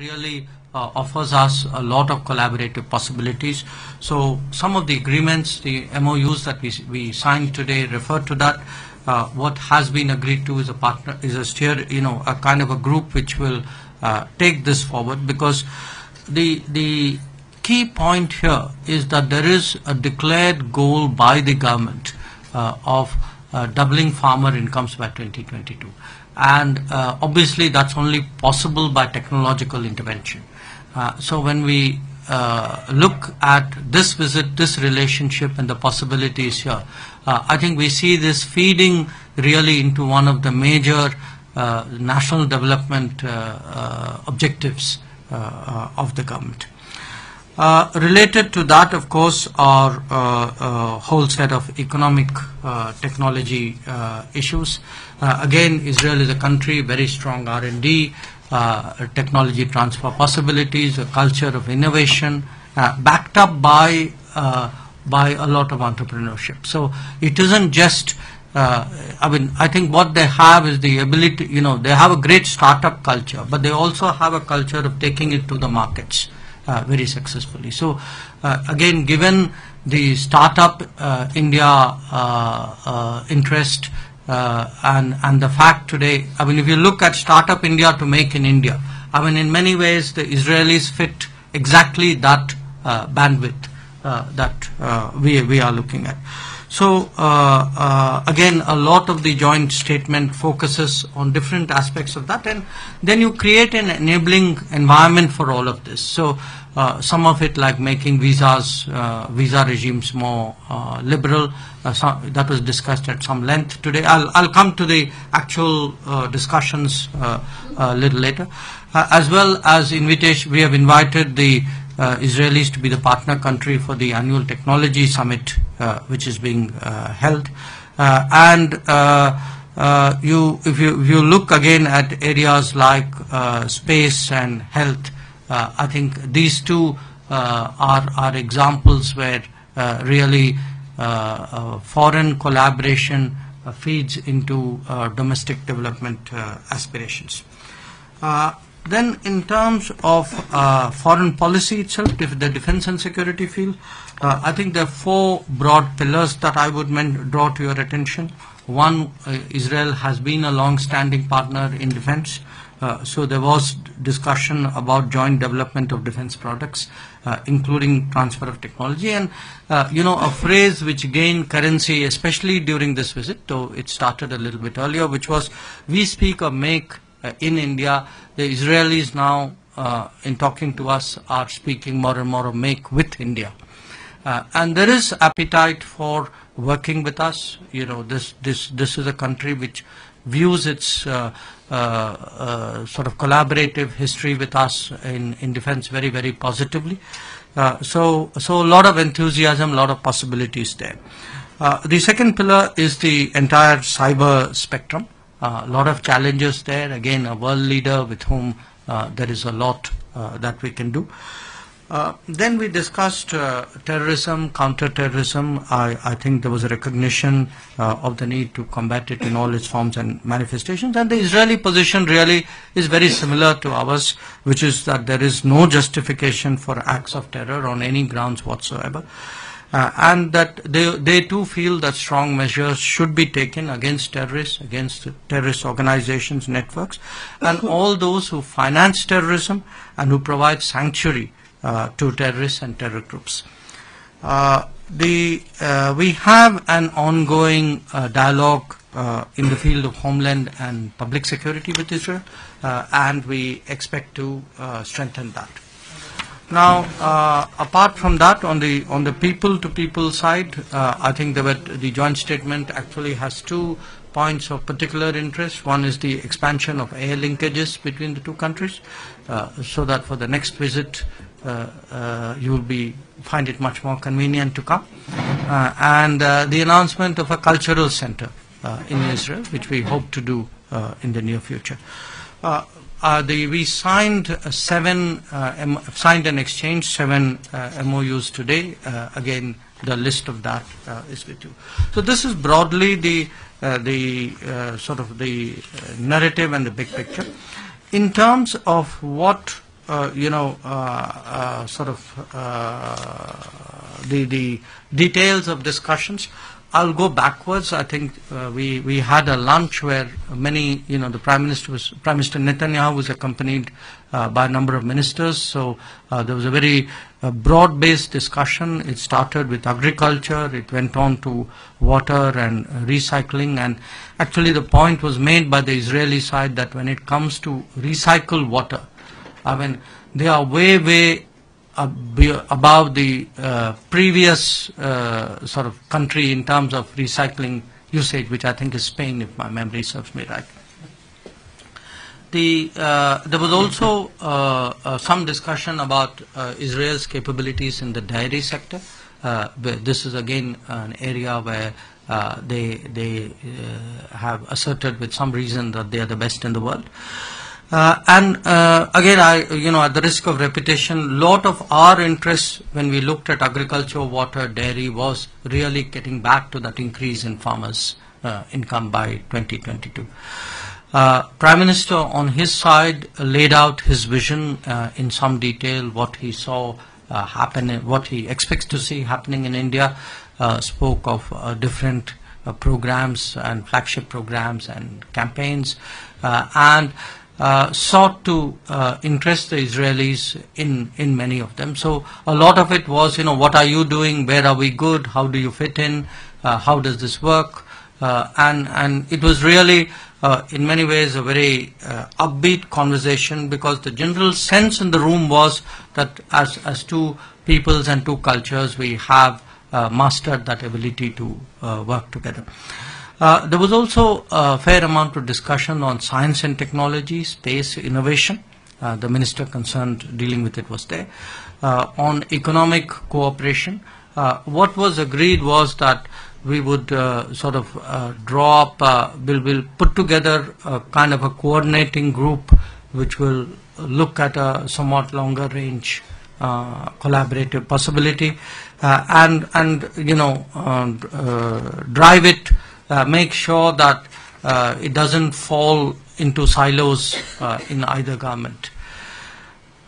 really offers us a lot of collaborative possibilities. So some of the agreements, the MOUs that we signed today refer to that. What has been agreed to is a partner, is a kind of a group which will take this forward, because the key point here is that there is a declared goal by the government of doubling farmer incomes by 2022. And obviously that's only possible by technological intervention. So when we look at this visit, this relationship and the possibilities here, I think we see this feeding really into one of the major national development objectives of the government. Related to that, of course, are a whole set of economic technology issues. Again, Israel is a country, very strong R&D, technology transfer possibilities, a culture of innovation, backed up by a lot of entrepreneurship. So it isn't just, I think what they have is the ability, they have a great startup culture, but they also have a culture of taking it to the markets very successfully. So again, given the startup India interest and the fact today, if you look at Startup India to Make in India, in many ways the Israelis fit exactly that bandwidth that we are looking at. So again, a lot of the joint statement focuses on different aspects of that, and then you create an enabling environment for all of this. So some of it, like making visa regimes more liberal, that was discussed at some length today. I'll come to the actual discussions a little later, as well as invitation. We have invited the Israelis to be the partner country for the annual technology summit which is being held, and if you look again at areas like space and health, I think these two are examples where really foreign collaboration feeds into domestic development aspirations. Then in terms of foreign policy itself, the defense and security field, I think there are four broad pillars that I would draw to your attention. One, Israel has been a long-standing partner in defense. So there was discussion about joint development of defense products, including transfer of technology, and a phrase which gained currency, especially during this visit, though it started a little bit earlier, which was, we speak of make in India. The Israelis now, in talking to us, are speaking more and more of make with India. And there is appetite for working with us. This is a country which views its sort of collaborative history with us in defense very, very positively. So a lot of enthusiasm, a lot of possibilities there. The second pillar is the entire cyber spectrum. A lot of challenges there. Again, a world leader with whom there is a lot that we can do. Then we discussed terrorism, counter-terrorism. I think there was a recognition of the need to combat it in all its forms and manifestations. And the Israeli position really is very similar to ours, which is that there is no justification for acts of terror on any grounds whatsoever. And that they too feel that strong measures should be taken against terrorists, against terrorist organizations, networks, and all those who finance terrorism and who provide sanctuary to terrorists and terror groups. We have an ongoing dialogue in the field of homeland and public security with Israel, and we expect to strengthen that. Now, apart from that, on the people-to-people side, I think the joint statement actually has 2 points of particular interest. One is the expansion of air linkages between the two countries, so that for the next visit you will find it much more convenient to come, and the announcement of a cultural center in Israel, which we hope to do in the near future. We signed and exchanged 7 MOUs today. Again, the list of that is with you. So this is broadly the sort of the narrative and the big picture. In terms of what the details of discussions, I'll go backwards. I think we had a lunch where many, the Prime Minister Netanyahu was accompanied by a number of ministers. So there was a very broad-based discussion. It started with agriculture, it went on to water and recycling, and actually the point was made by the Israeli side that when it comes to recycled water, I mean, they are way above the previous sort of country in terms of recycling usage, which I think is Spain, if my memory serves me right. There was also some discussion about Israel's capabilities in the dairy sector. This is again an area where they have asserted with some reason that they are the best in the world. Again, at the risk of repetition, lot of our interest when we looked at agriculture, water, dairy was really getting back to that increase in farmers' income by 2022. Prime Minister on his side laid out his vision in some detail, what he saw happen, what he expects to see happening in India, spoke of different programs and flagship programs and campaigns, and sought to interest the Israelis in many of them. So a lot of it was, what are you doing? Where are we good? How do you fit in? How does this work? And it was really, in many ways, a very upbeat conversation, because the general sense in the room was that as two peoples and two cultures, we have mastered that ability to work together. There was also a fair amount of discussion on science and technology, space, innovation. The minister concerned dealing with it was there. On economic cooperation, what was agreed was that we would draw up, we'll put together a kind of a coordinating group which will look at a somewhat longer range collaborative possibility and drive it. Make sure that it doesn't fall into silos in either government.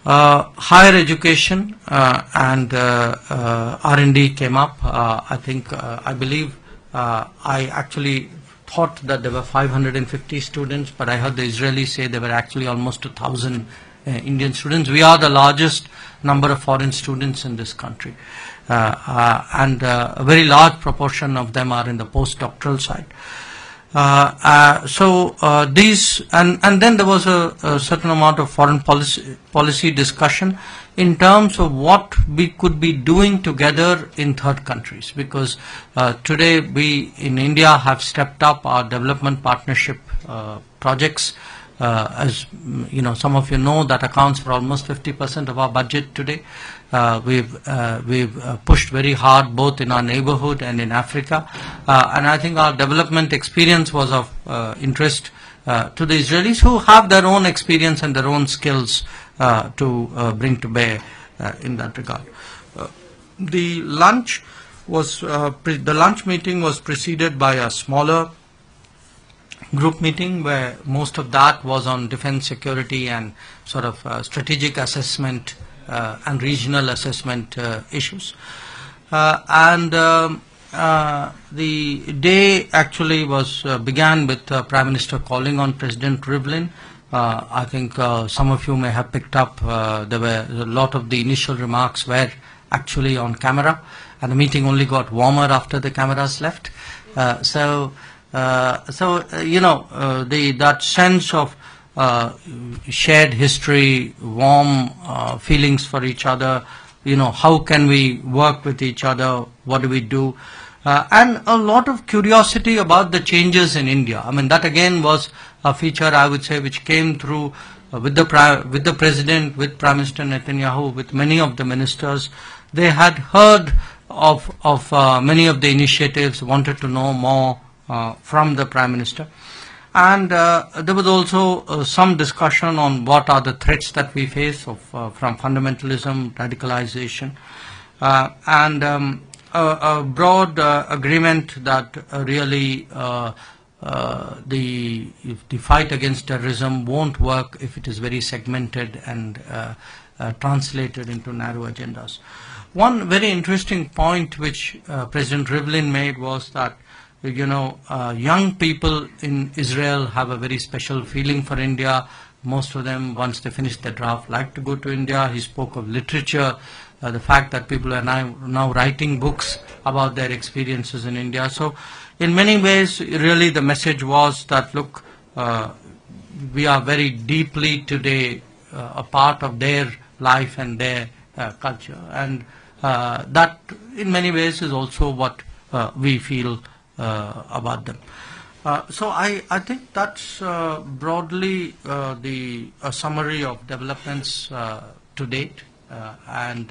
Higher education and R&D came up. I believe I actually thought that there were 550 students, but I heard the Israelis say there were actually almost 1,000 Indian students. We are the largest number of foreign students in this country. And a very large proportion of them are in the postdoctoral side. These and then there was a certain amount of foreign policy discussion in terms of what we could be doing together in third countries, because today we in India have stepped up our development partnership projects. As some of you know, that accounts for almost 50% of our budget today. We've pushed very hard both in our neighborhood and in Africa, and I think our development experience was of interest to the Israelis, who have their own experience and their own skills to bring to bear in that regard. The lunch meeting was preceded by a smaller group meeting where most of that was on defense, security, and sort of strategic assessment and regional assessment issues. The day actually began with Prime Minister calling on President Rivlin. I think some of you may have picked up, there were a lot of the initial remarks were actually on camera, and the meeting only got warmer after the cameras left. That sense of shared history, warm feelings for each other, how can we work with each other, what do we do, and a lot of curiosity about the changes in India. I mean, that again was a feature, I would say, which came through with the President, with Prime Minister Netanyahu, with many of the ministers. They had heard of many of the initiatives, wanted to know more from the Prime Minister. And there was also some discussion on what are the threats that we face from fundamentalism, radicalization, and a broad agreement that really the fight against terrorism won't work if it is very segmented and translated into narrow agendas. One very interesting point which President Rivlin made was that, young people in Israel have a very special feeling for India. Most of them, once they finish their draft, like to go to India. He spoke of literature, the fact that people are now writing books about their experiences in India. So in many ways, really the message was that, look, we are very deeply today a part of their life and their culture. And that in many ways is also what we feel about them. So I think that's broadly a summary of developments to date. And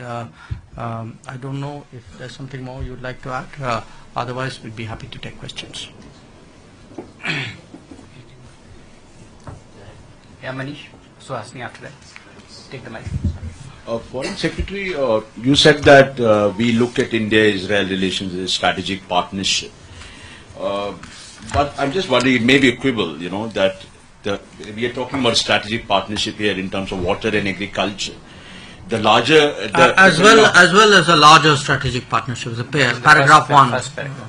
I don't know if there's something more you'd like to add. Otherwise, we'd be happy to take questions. Yeah, Manish. Suhasini after that. Take the mic. Foreign Secretary, you said that we look at India-Israel relations as a strategic partnership. But I'm just wondering, it may be a quibble, that we are talking about strategic partnership here in terms of water and agriculture. The larger... as well as a larger strategic partnership, paragraph 1.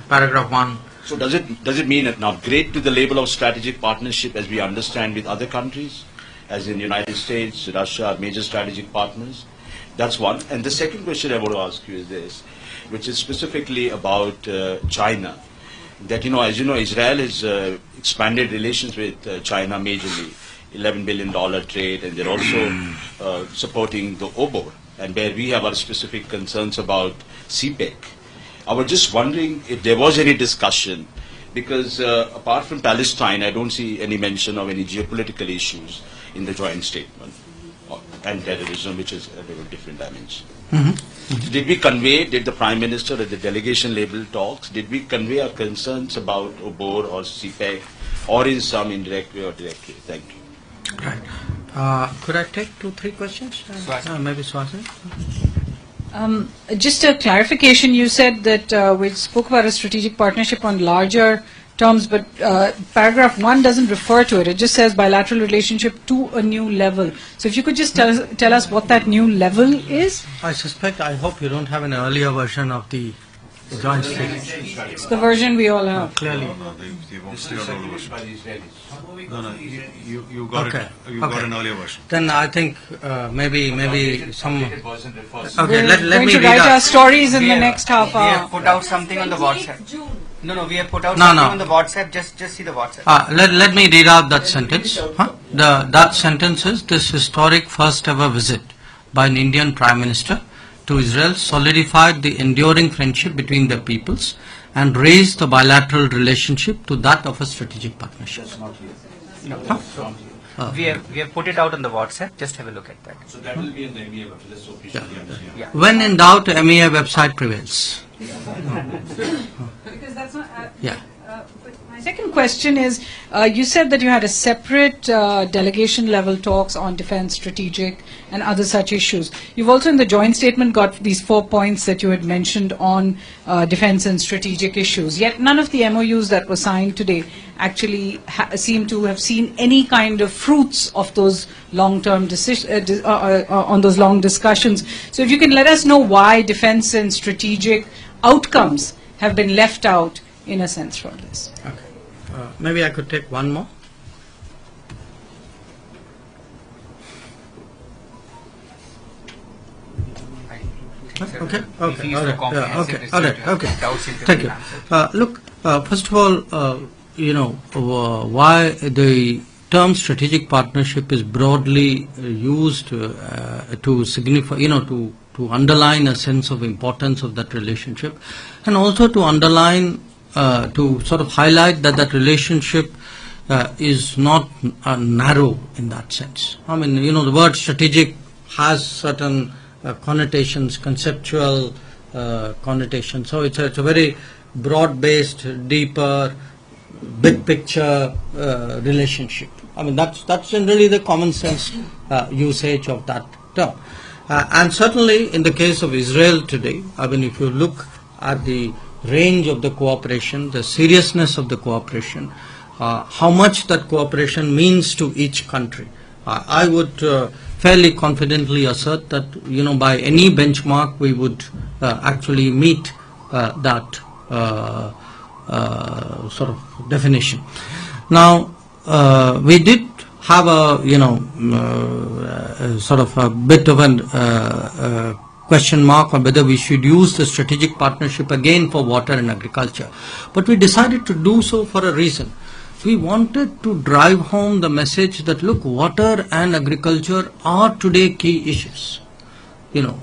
Paragraph 1. So does it mean an upgrade to the label of strategic partnership as we understand with other countries, as in the United States, Russia are major strategic partners? That's one. And the second question I want to ask you is this, which is specifically about China. That, as you know, Israel has expanded relations with China majorly, $11 billion trade, and they're also supporting the OBOR, and where we have our specific concerns about CPEC. I was just wondering if there was any discussion, because apart from Palestine, I don't see any mention of any geopolitical issues in the joint statement, and terrorism, which is a little different dimension. Did the Prime Minister at the delegation level talks, did we convey our concerns about OBOR or CPEC, or in some indirect way or direct way? Thank you. Right. Could I take 2-3 questions? Maybe Swasini? Just a clarification, you said that we spoke about a strategic partnership on larger terms, but paragraph 1 doesn't refer to it. It just says bilateral relationship to a new level. So if you could just tell us what that new level is. I hope you don't have an earlier version of the joint statement. It's the version we all have. Clearly. No, you got it. You got an earlier version. Then I think maybe some. Okay, We're let going me to read write our out. stories in the next half We hour. have put out something on the WhatsApp. No, we have put out No, something no. on the WhatsApp. Just see the WhatsApp. Let me read out that sentence. That sentence is: this historic first ever visit by an Indian Prime Minister to Israel solidified the enduring friendship between the peoples and raised the bilateral relationship to that of a strategic partnership. No. We have put it out on the WhatsApp. Just have a look at that. So that will be in the MEA website, that's officially understand. Yeah. When in doubt, MEA website prevails. Because that's not. Yeah. But my second question is, you said that you had a separate delegation level talks on defense, strategic and other such issues. You've also in the joint statement got these 4 points that you had mentioned on defense and strategic issues. Yet none of the MOUs that were signed today actually seem to have seen any kind of fruits of those long-term on those long discussions. So if you can let us know why defense and strategic outcomes have been left out in a sense from this. Okay. Maybe I could take one more. Okay. All right. Thank you. Look, first of all, why the term strategic partnership is broadly used to signify, to underline a sense of importance of that relationship, and also to underline, to sort of highlight that relationship is not narrow in that sense. I mean, the word strategic has certain connotations, conceptual connotations. So it's a very broad-based, deeper, big picture relationship. I mean, that's generally the common sense usage of that term. And certainly in the case of Israel today, I mean, if you look at the range of the cooperation, the seriousness of the cooperation, how much that cooperation means to each country. I would fairly confidently assert that, by any benchmark we would actually meet that sort of definition. Now, we did have a, sort of a bit of a question mark on whether we should use the strategic partnership again for water and agriculture. But we decided to do so for a reason. We wanted to drive home the message that, look, water and agriculture are today key issues.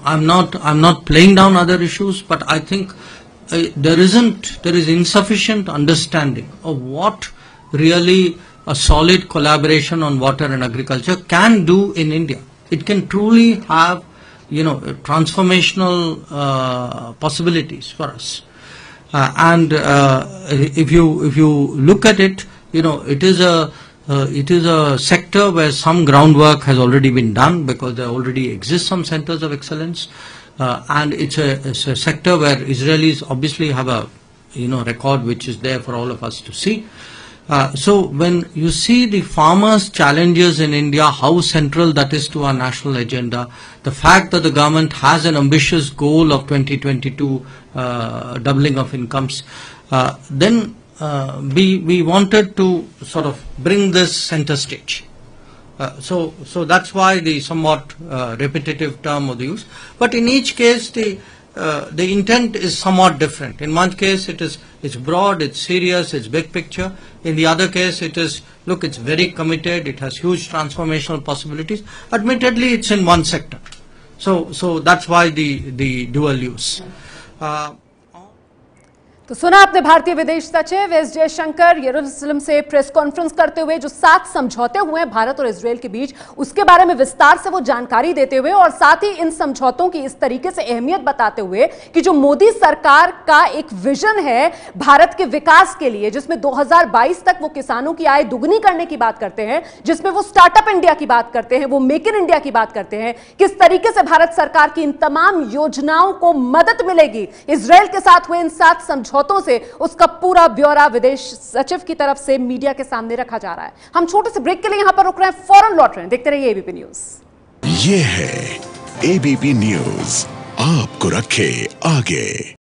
I'm not playing down other issues, but I think there is insufficient understanding of what really a solid collaboration on water and agriculture can do in India. It can truly have, transformational possibilities for us. And if you look at it, it is a sector where some groundwork has already been done, because there already exist some centers of excellence, and it's a sector where Israelis obviously have a record which is there for all of us to see. So when you see the farmers' challenges in India, how central that is to our national agenda, the fact that the government has an ambitious goal of 2022 doubling of incomes, then we wanted to sort of bring this center stage. So that's why the somewhat repetitive term of the use. But in each case, the intent is somewhat different. In one case, it's broad, it's serious, it's big picture. In the other case, it is, look, it's very committed, it has huge transformational possibilities. Admittedly, it's in one sector. So that's why the dual use. तो सुना आपने भारतीय विदेश सचिव S Jaishankar यरूशलेम से press conference करते हुए जो 7 समझौते हुए हैं भारत और इजरायल के बीच, उसके बारे में विस्तार से वो जानकारी देते हुए और साथ ही इन समझौतों की इस तरीके से अहमियत बताते हुए कि जो मोदी सरकार का एक विजन है भारत के विकास के लिए, जिसमें 2022 तक वो किसानों की आय दुगनी करने की बात करते हैं, जिसमें वो स्टार्टअप इंडिया की बात करते हैं, वो मेक इन इंडिया की बात करते हैं, किस तरीके से भारत सरकार की इन तमाम योजनाओं को मदद मिलेगी इजरायल के साथ हुए इन 7 समझौतों से, उसका पूरा ब्यौरा विदेश सचिव की तरफ से मीडिया के सामने रखा जा रहा है। हम छोटे से ब्रेक के लिए यहां पर रुक रहे हैं, फौरन लौट रहे हैं। देखते रहिए एबीपी न्यूज। ये है एबीपी न्यूज, आपको रखे आगे।